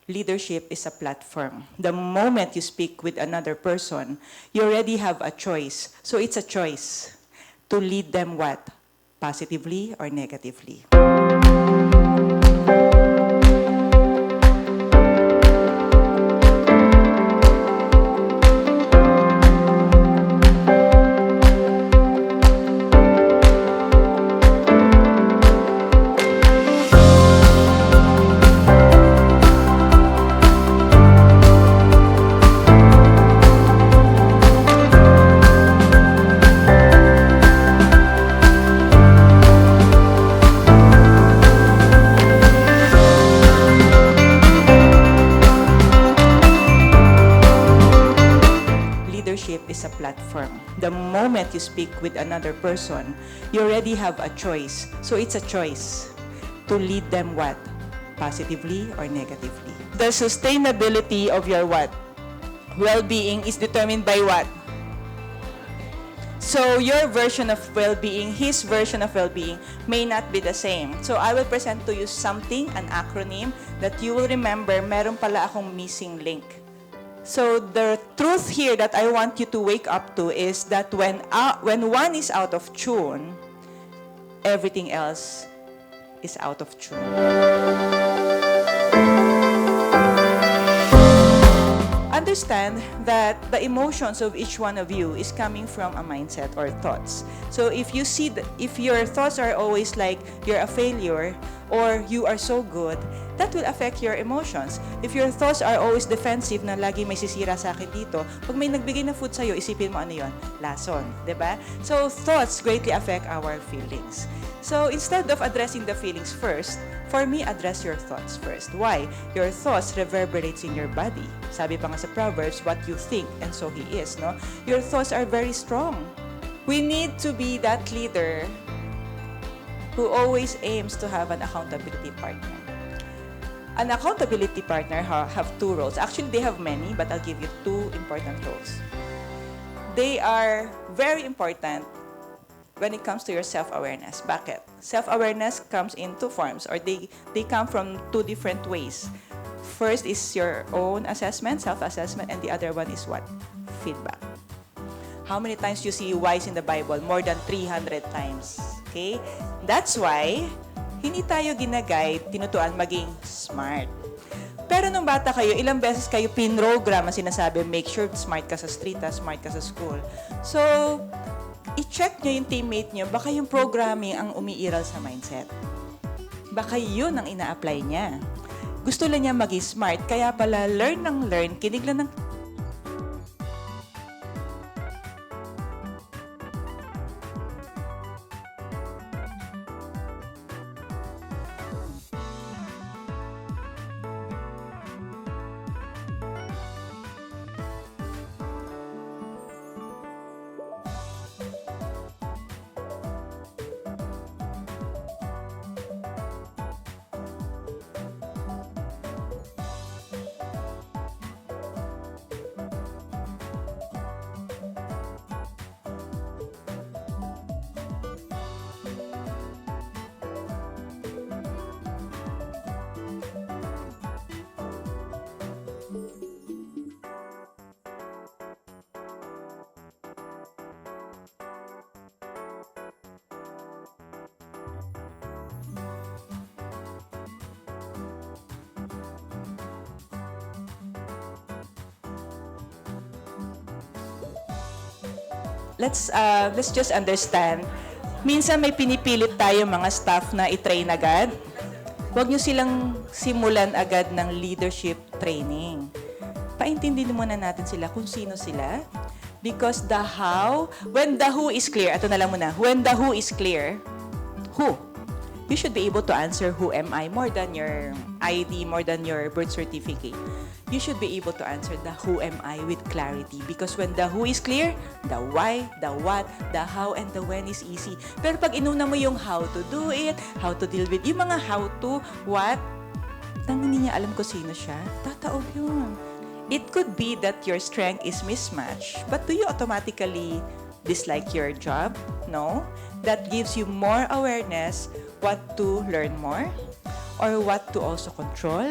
leadership is a platform. The moment you speak with another person, you already have a choice. So it's a choice to lead them what? Positively or negatively. Leadership is a platform. The moment you speak with another person, you already have a choice. So it's a choice to lead them what? Positively or negatively. The sustainability of your what? Well-being is determined by what? So your version of well-being, his version of well-being may not be the same. So I will present to you something, an acronym, that you will remember, meron pala akong missing link. So the truth here that I want you to wake up to is that when one is out of tune, everything else is out of tune. Understand that the emotions of each one of you is coming from a mindset or thoughts. So if you see if your thoughts are always like you're a failure or you are so good, that will affect your emotions. If your thoughts are always defensive na lagi may sisira sa akin dito, pag may nagbigay na food sa'yo, isipin mo ano yon? Lason, diba? So thoughts greatly affect our feelings. So instead of addressing the feelings first, for me, address your thoughts first. Why? Your thoughts reverberates in your body. Sabi pa nga sa Proverbs, what you think and so he is, no? Your thoughts are very strong. We need to be that leader who always aims to have an accountability partner. An accountability partner have two roles. Actually, they have many, but I'll give you two important roles. They are very important when it comes to your self-awareness. Bakit? Self-awareness comes in two forms, or they come from two different ways. First is your own assessment, self-assessment, and the other one is what? Feedback. How many times you see wise in the Bible? More than 300 times. Okay? That's why hindi tayo ginaguide, tinutuan maging smart. Pero nung bata kayo, ilang beses kayo pinrogram ang sinasabi, make sure smart ka sa street, smart ka sa school. So, i-check nyo yung teammate nyo, baka yung programming ang umiiral sa mindset. Baka yun ang ina-apply niya. Gusto lang niya maging smart, kaya pala learn ng learn, kinig lang ng let's just understand. Minsan may pinipilit tayo mga staff na i-train agad. Huwag nyo silang simulan agad ng leadership training. Paintindihin muna natin sila kung sino sila. Because the how, when the who is clear, ito na lang muna, when the who is clear, who? You should be able to answer who am I more than your ID, more than your birth certificate. You should be able to answer the who am I with clarity. Because when the who is clear, the why, the what, the how, and the when is easy. Pero pag inuna mo yung how to do it, how to deal with, yung mga how to, what, nang hindi niya alam ko sino siya, tataob yun. It could be that your strength is mismatched, but do you automatically dislike your job? No. That gives you more awareness what to learn more or what to also control,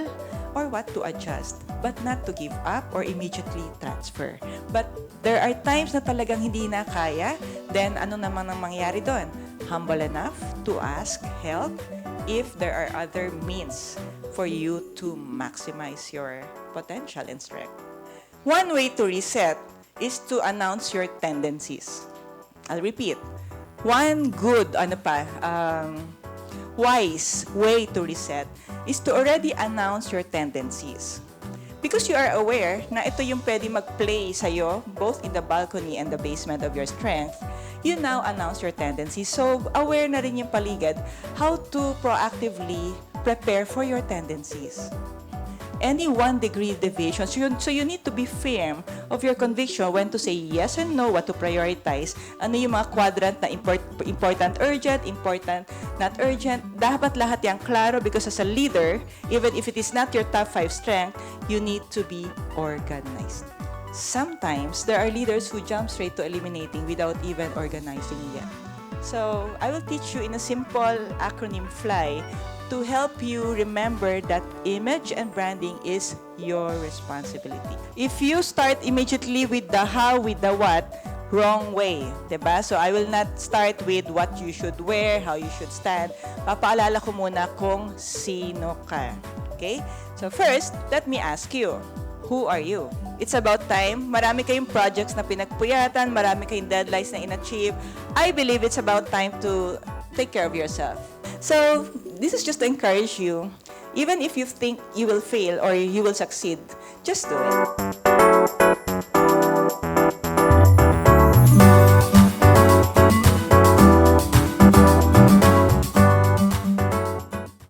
or what to adjust, but not to give up or immediately transfer. But there are times na talagang hindi na kaya, then ano naman ang mangyayari doon? Humble enough to ask help if there are other means for you to maximize your potential and strength. One way to reset is to announce your tendencies. I'll repeat. One good, wise way to reset is to already announce your tendencies. Because you are aware na ito yung pwede mag-play sa'yo, both in the balcony and the basement of your strength, you now announce your tendencies. So, aware na rin yung paligid how to proactively prepare for your tendencies. Any 1 degree deviation, so you need to be firm of your conviction when to say yes and no, what to prioritize, ano yung mga quadrant na important, urgent, important, not urgent. Dapat lahat yung klaro because as a leader, even if it is not your top 5 strength, you need to be organized. Sometimes, there are leaders who jump straight to eliminating without even organizing yet. So, I will teach you in a simple acronym FLY to help you remember that image and branding is your responsibility. If you start immediately with the how, with the what, wrong way, diba? So I will not start with what you should wear, how you should stand. Papaalala ko muna kung sino ka. Okay? So first, let me ask you, who are you? It's about time. Marami kayong projects na pinagpuyatan, marami kayong deadlines na in-achieve. I believe it's about time to take care of yourself. So, this is just to encourage you. Even if you think you will fail or you will succeed, just do it.